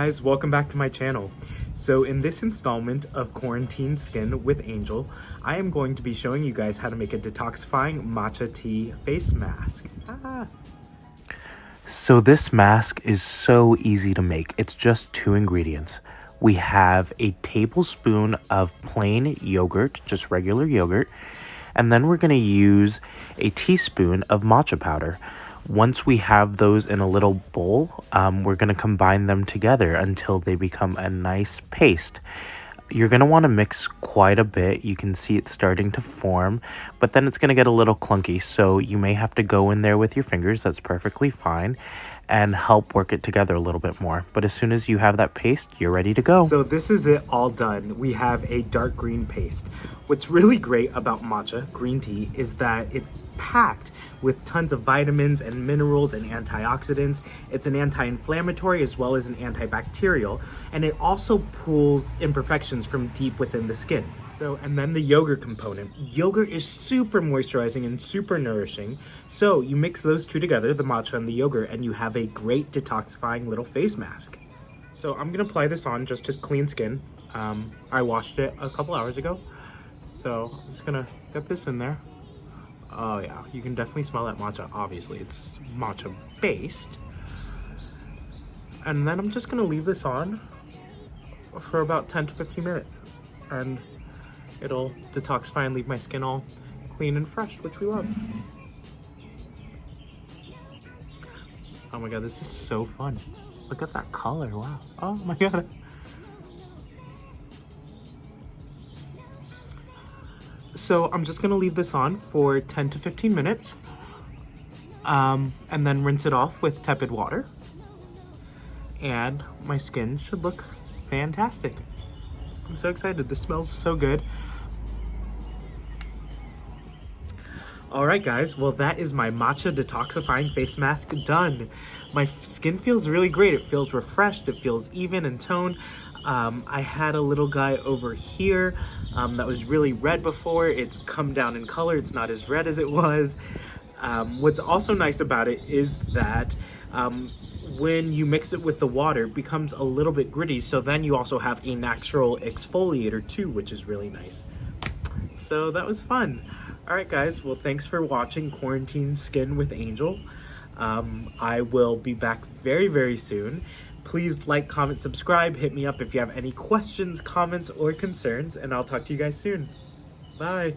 guys, welcome back to my channel. So in this installment of Quarantine Skin with Angel, I am going to be showing you guys how to make a detoxifying matcha tea face mask. So this mask is so easy to make. It's just 2 ingredients. We have a tablespoon of plain yogurt, just regular yogurt, and then we're going to use a teaspoon of matcha powder. Once we have those in a little bowl, we're going to combine them together until they become a nice paste. You're going to want to mix quite a bit. You can see it starting to form, but then it's going to get a little clunky. So you may have to go in there with your fingers. That's perfectly fine, and help work it together a little bit more. But as soon as you have that paste, you're ready to go. So this is it all done. We have a dark green paste. What's really great about matcha green tea is that it's packed with tons of vitamins and minerals and antioxidants. It's an anti-inflammatory as well as an antibacterial, and it also pulls imperfections from deep within the skin. So, and then the yogurt component. Yogurt is super moisturizing and super nourishing. So you mix those two together, the matcha and the yogurt, and you have a great detoxifying little face mask. So I'm gonna apply this on just to clean skin. I washed it a couple hours ago. So I'm just gonna get this in there. Oh yeah, you can definitely smell that matcha. Obviously, it's matcha based. And then I'm just gonna leave this on for about 10 to 15 minutes. And it'll detoxify and leave my skin all clean and fresh, which we love. Oh my god, this is so fun. Look at that color, wow. Oh my god. So I'm just gonna leave this on for 10 to 15 minutes and then rinse it off with tepid water. And my skin should look fantastic. I'm so excited, this smells so good. All right guys, well that is my matcha detoxifying face mask done. My skin feels really great. It feels refreshed, it feels even in tone. I had a little guy over here that was really red before. It's come down in color. It's not as red as it was. What's also nice about it is that when you mix it with the water, it becomes a little bit gritty. So then you also have a natural exfoliator too, which is really nice. So that was fun. All right, guys. Well, thanks for watching Quarantine Skin with Angel. I will be back very, very soon. Please like, comment, subscribe. Hit me up if you have any questions, comments, or concerns, and I'll talk to you guys soon. Bye.